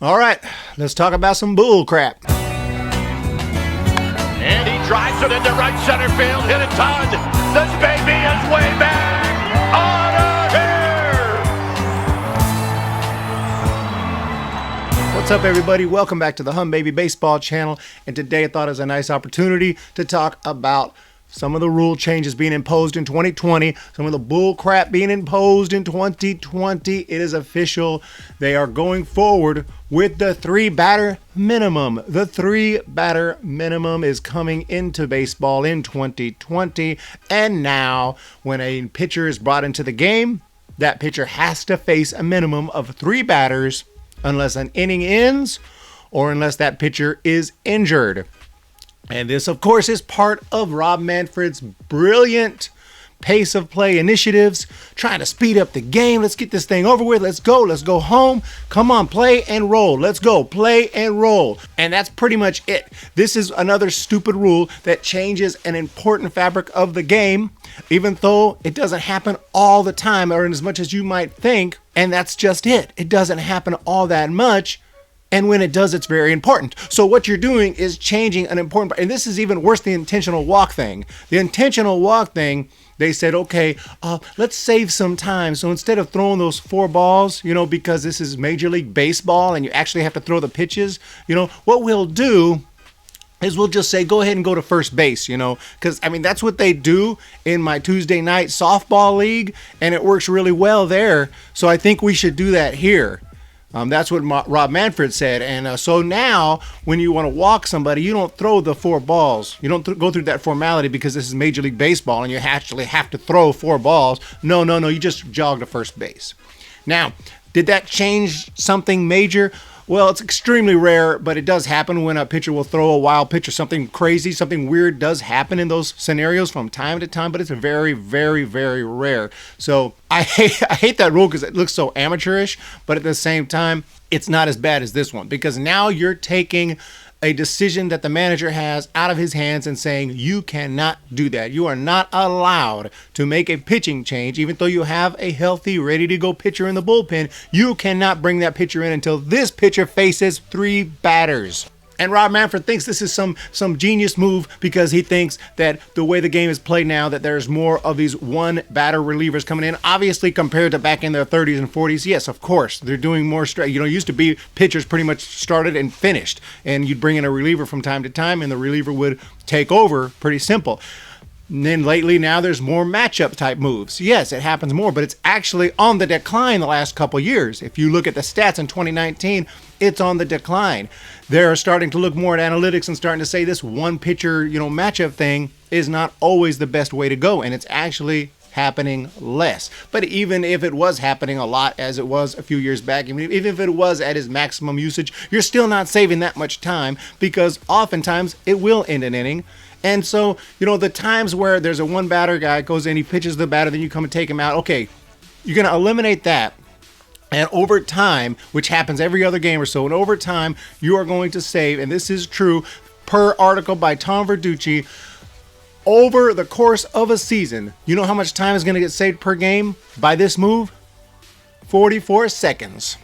All right, let's talk about some bull crap. And he drives it into right center field, hit it ton. This baby is way back. On here. What's up, everybody? Welcome back to the Humm Baby Baseball channel. And today I thought it was a nice opportunity to talk about some of the rule changes being imposed in 2020, some of the bull crap being imposed in 2020. It is official. They are going forward with the 3-batter minimum. The 3-batter minimum is coming into baseball in 2020. And now, when a pitcher is brought into the game, that pitcher has to face a minimum of 3 batters unless an inning ends or unless that pitcher is injured. And this, of course, is part of Rob Manfred's brilliant pace of play initiatives, trying to speed up the game. Let's get this thing over with. Let's go home. Come on, play and roll. Let's go, play and roll. And that's pretty much it. This is another stupid rule that changes an important fabric of the game, even though it doesn't happen all the time or as much as you might think. And that's just it. It doesn't happen all that much. And when it does, it's very important. So what you're doing is changing an important part. And this is even worse than the intentional walk thing. The intentional walk thing, they said, okay, let's save some time. So instead of throwing those 4 balls, because this is Major League Baseball and you actually have to throw the pitches, what we'll do is we'll just say, go ahead and go to first base, because, that's what they do in my Tuesday night softball league, and it works really well there. So I think we should do that here. That's what Rob Manfred said. And so now when you want to walk somebody, you don't throw the 4 balls. You don't go through that formality because this is Major League Baseball and you actually have to throw 4 balls. No. You just jog to first base. Now, did that change something major? Well, it's extremely rare, but it does happen when a pitcher will throw a wild pitch or something crazy, something weird does happen in those scenarios from time to time, but it's very, very, very rare. So I hate that rule because it looks so amateurish, but at the same time, it's not as bad as this one because now you're taking a decision that the manager has out of his hands and saying you cannot do that. You are not allowed to make a pitching change even though you have a healthy, ready-to-go pitcher in the bullpen. You cannot bring that pitcher in until this pitcher faces 3 batters. And Rob Manfred thinks this is some genius move because he thinks that the way the game is played now, that there's more of these 1-batter relievers coming in. Obviously, compared to back in the 30s and 40s, yes, of course, they're doing more straight. It used to be pitchers pretty much started and finished, and you'd bring in a reliever from time to time, and the reliever would take over. Pretty simple. And then lately now there's more matchup type moves. Yes, it happens more, but it's actually on the decline the last couple years. If you look at the stats in 2019, it's on the decline. They're starting to look more at analytics and starting to say this one pitcher, matchup thing is not always the best way to go, and it's actually happening less. But even if it was happening a lot as it was a few years back, even if it was at its maximum usage, you're still not saving that much time because oftentimes it will end an inning. And so, the times where there's a 1-batter guy goes in, he pitches the batter, then you come and take him out. Okay, you're going to eliminate that. And over time, which happens every other game or so, and over time, you are going to save, and this is true per article by Tom Verducci, over the course of a season, you know how much time is going to get saved per game by this move? 44 seconds.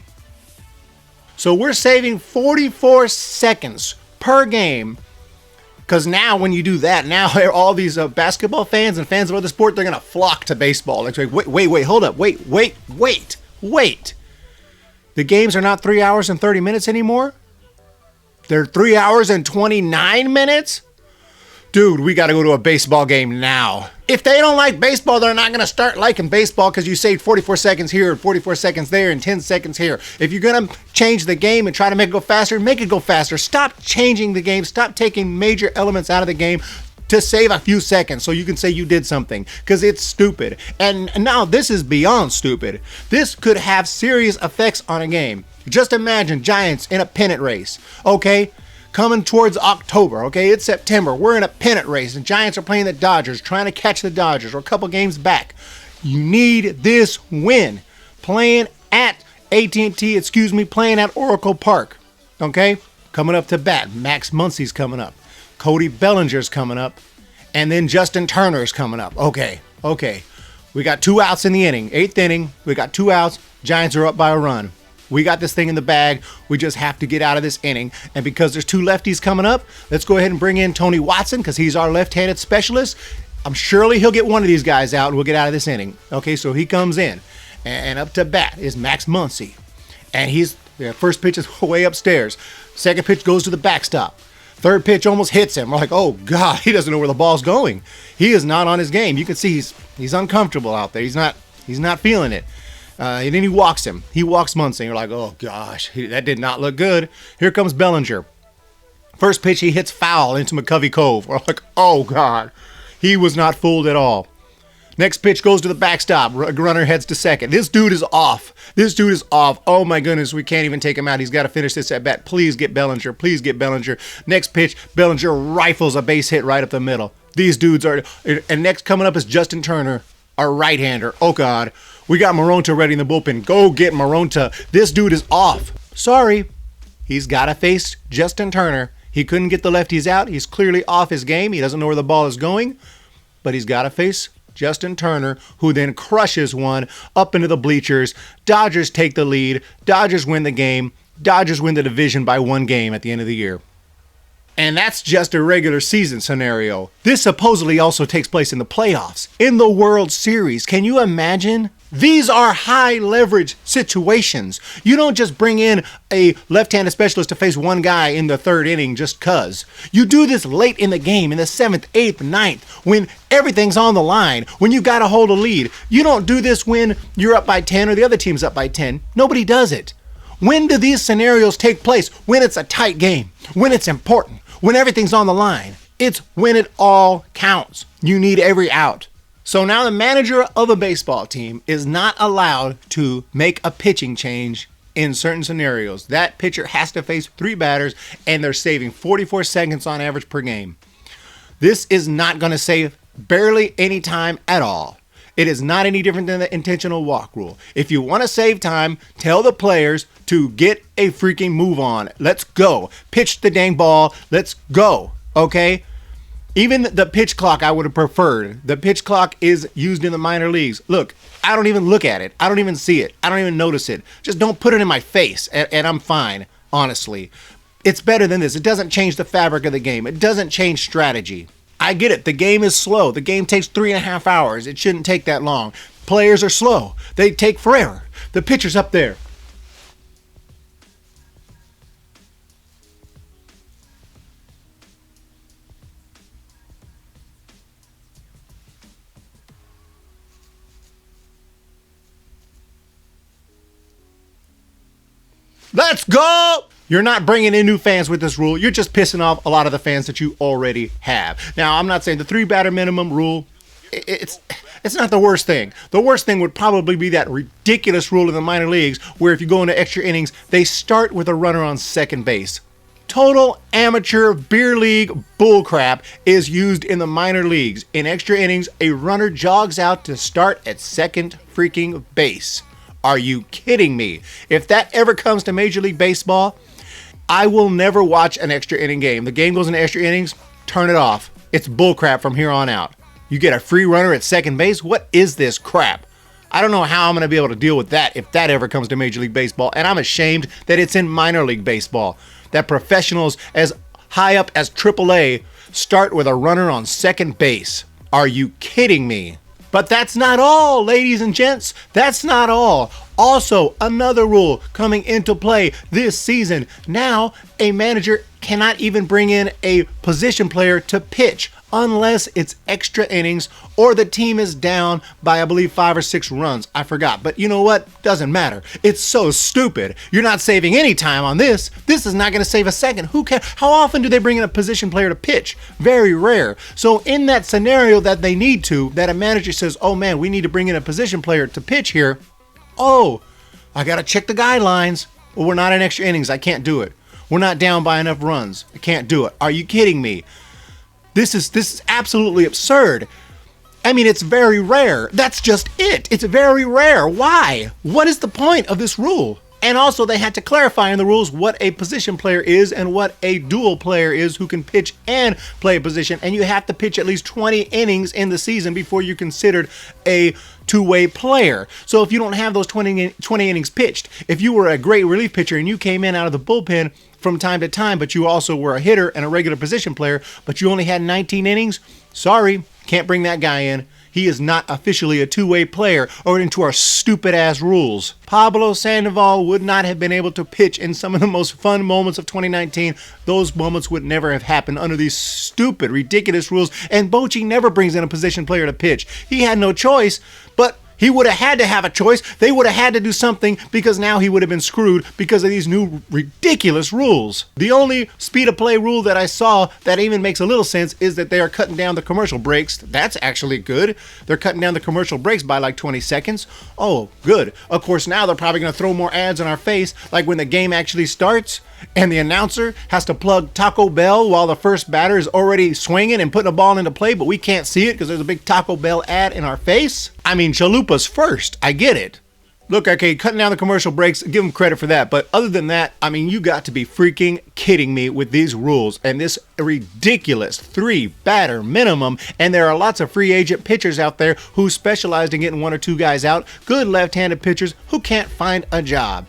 So we're saving 44 seconds per game. Because now when you do that, now all these basketball fans and fans of other sport, they're going to flock to baseball. Like, wait, hold up. Wait. The games are not 3 hours and 30 minutes anymore? They're 3 hours and 29 minutes? Dude, we got to go to a baseball game now. If they don't like baseball, they're not going to start liking baseball because you saved 44 seconds here and 44 seconds there and 10 seconds here. If you're going to change the game and try to make it go faster, make it go faster. Stop changing the game. Stop taking major elements out of the game to save a few seconds so you can say you did something because it's stupid. And now this is beyond stupid. This could have serious effects on a game. Just imagine Giants in a pennant race, okay? Coming towards October, okay? It's September. We're in a pennant race, and Giants are playing the Dodgers, trying to catch the Dodgers. We're a couple games back. You need this win. Playing at playing at Oracle Park, okay? Coming up to bat. Max Muncy's coming up. Cody Bellinger's coming up. And then Justin Turner's coming up. Okay. We got 2 outs in the inning. 8th inning. We got 2 outs. Giants are up by a run. We got this thing in the bag. We just have to get out of this inning. And because there's two lefties coming up, let's go ahead and bring in Tony Watson because he's our left-handed specialist. Surely he'll get one of these guys out and we'll get out of this inning. Okay, so he comes in. And up to bat is Max Muncy. And first pitch is way upstairs. Second pitch goes to the backstop. Third pitch almost hits him. We're like, oh, God, he doesn't know where the ball's going. He is not on his game. You can see he's uncomfortable out there. He's not feeling it. And then he walks him. He walks Muncy. You're like, oh, gosh, that did not look good. Here comes Bellinger. First pitch, he hits foul into McCovey Cove. We're like, oh, God. He was not fooled at all. Next pitch goes to the backstop. Runner heads to second. This dude is off. Oh, my goodness. We can't even take him out. He's got to finish this at bat. Please get Bellinger. Next pitch, Bellinger rifles a base hit right up the middle. These dudes are... And next coming up is Justin Turner, our right-hander. Oh, God. We got Moronta ready in the bullpen. Go get Moronta. This dude is off. Sorry. He's got to face Justin Turner. He couldn't get the lefties out. He's clearly off his game. He doesn't know where the ball is going. But he's got to face Justin Turner, who then crushes one up into the bleachers. Dodgers take the lead. Dodgers win the game. Dodgers win the division by 1 game at the end of the year. And that's just a regular season scenario. This supposedly also takes place in the playoffs, in the World Series. Can you imagine? These are high leverage situations. You don't just bring in a left-handed specialist to face one guy in the 3rd inning just cuz. You do this late in the game, in the 7th, 8th, 9th, when everything's on the line, when you've got to hold a lead. You don't do this when you're up by 10 or the other team's up by 10. Nobody does it. When do these scenarios take place? When it's a tight game, when it's important, when everything's on the line. It's when it all counts. You need every out. So now the manager of a baseball team is not allowed to make a pitching change in certain scenarios. That pitcher has to face 3 batters, and they're saving 44 seconds on average per game. This is not going to save barely any time at all. It is not any different than the intentional walk rule. If you want to save time, tell the players to get a freaking move on. Let's go. Pitch the dang ball. Let's go. Okay? Even the pitch clock I would have preferred. The pitch clock is used in the minor leagues. Look, I don't even look at it. I don't even see it. I don't even notice it. Just don't put it in my face, and I'm fine, honestly. It's better than this. It doesn't change the fabric of the game. It doesn't change strategy. I get it. The game is slow. The game takes 3.5 hours. It shouldn't take that long. Players are slow. They take forever. The pitcher's up there. Let's go! You're not bringing in new fans with this rule. You're just pissing off a lot of the fans that you already have. Now, I'm not saying the 3-batter minimum rule, it's not the worst thing. The worst thing would probably be that ridiculous rule in the minor leagues where if you go into extra innings, they start with a runner on second base. Total amateur beer league bullcrap is used in the minor leagues. In extra innings, a runner jogs out to start at second freaking base. Are you kidding me? If that ever comes to Major League Baseball, I will never watch an extra inning game. The game goes into extra innings, turn it off. It's bullcrap from here on out. You get a free runner at second base? What is this crap? I don't know how I'm going to be able to deal with that if that ever comes to Major League Baseball, and I'm ashamed that it's in minor league baseball. That professionals as high up as AAA start with a runner on second base. Are you kidding me? But that's not all, ladies and gents. That's not all. Also, another rule coming into play this season. Now, a manager cannot even bring in a position player to pitch unless it's extra innings or the team is down by, I believe, 5 or 6 runs. I forgot. But you know what? Doesn't matter. It's so stupid. You're not saving any time on this. This is not going to save a second. Who can? How often do they bring in a position player to pitch? Very rare. So in that scenario that they need to, that a manager says, oh man, we need to bring in a position player to pitch here. Oh, I got to check the guidelines. Well, we're not in extra innings. I can't do it. We're not down by enough runs. I can't do it. Are you kidding me? This is absolutely absurd. I mean, it's very rare. That's just it. It's very rare. Why? What is the point of this rule? And also they had to clarify in the rules what a position player is and what a dual player is who can pitch and play a position. And you have to pitch at least 20 innings in the season before you're considered a two-way player. So if you don't have those 20 innings pitched, if you were a great relief pitcher and you came in out of the bullpen from time to time, but you also were a hitter and a regular position player, but you only had 19 innings, sorry, can't bring that guy in. He is not officially a two-way player according to our stupid-ass rules. Pablo Sandoval would not have been able to pitch in some of the most fun moments of 2019. Those moments would never have happened under these stupid, ridiculous rules. And Bochy never brings in a position player to pitch. He had no choice, but he would have had to have a choice. They would have had to do something because now he would have been screwed because of these new ridiculous rules. The only speed of play rule that I saw that even makes a little sense is that they are cutting down the commercial breaks. That's actually good. They're cutting down the commercial breaks by like 20 seconds. Oh, good. Of course, now they're probably going to throw more ads in our face, like when the game actually starts and the announcer has to plug Taco Bell while the first batter is already swinging and putting a ball into play, but we can't see it because there's a big Taco Bell ad in our face. I mean, chalupas first. I get it. Look, okay, cutting down the commercial breaks, give them credit for that. But other than that, I mean, you got to be freaking kidding me with these rules and this ridiculous 3-batter minimum. And there are lots of free agent pitchers out there who specialize in getting 1 or 2 guys out. Good left-handed pitchers who can't find a job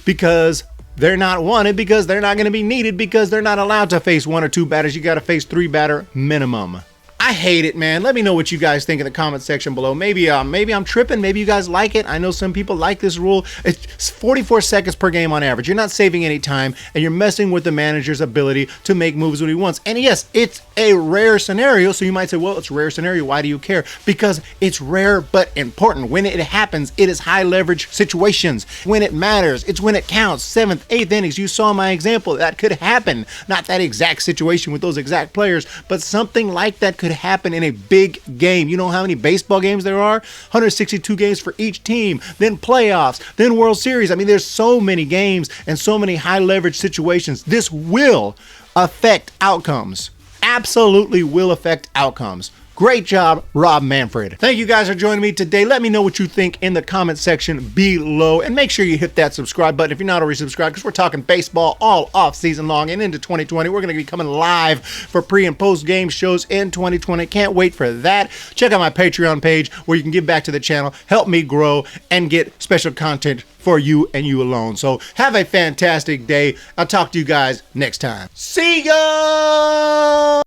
because they're not wanted, because they're not going to be needed, because they're not allowed to face 1 or 2 batters. You got to face 3-batter minimum. I hate it, man. Let me know what you guys think in the comment section below. Maybe I'm tripping. Maybe you guys like it. I know some people like this rule. It's 44 seconds per game on average. You're not saving any time, and you're messing with the manager's ability to make moves when he wants. And yes, it's a rare scenario, so you might say, well, it's a rare scenario. Why do you care? Because it's rare but important. When it happens, it is high leverage situations. When it matters, it's when it counts. 7th, 8th innings, you saw my example. That could happen. Not that exact situation with those exact players, but something like that could happen in a big game. You know how many baseball games there are? 162 games for each team, then playoffs, then World Series. I mean, there's so many games and so many high leverage situations. This will affect outcomes. Absolutely will affect outcomes. Great job, Rob Manfred. Thank you guys for joining me today. Let me know what you think in the comment section below. And make sure you hit that subscribe button if you're not already subscribed, because we're talking baseball all off season long and into 2020. We're going to be coming live for pre and post game shows in 2020. Can't wait for that. Check out my Patreon page where you can give back to the channel, help me grow, and get special content for you and you alone. So have a fantastic day. I'll talk to you guys next time. See ya!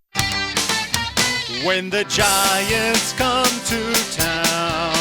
When the Giants come to town.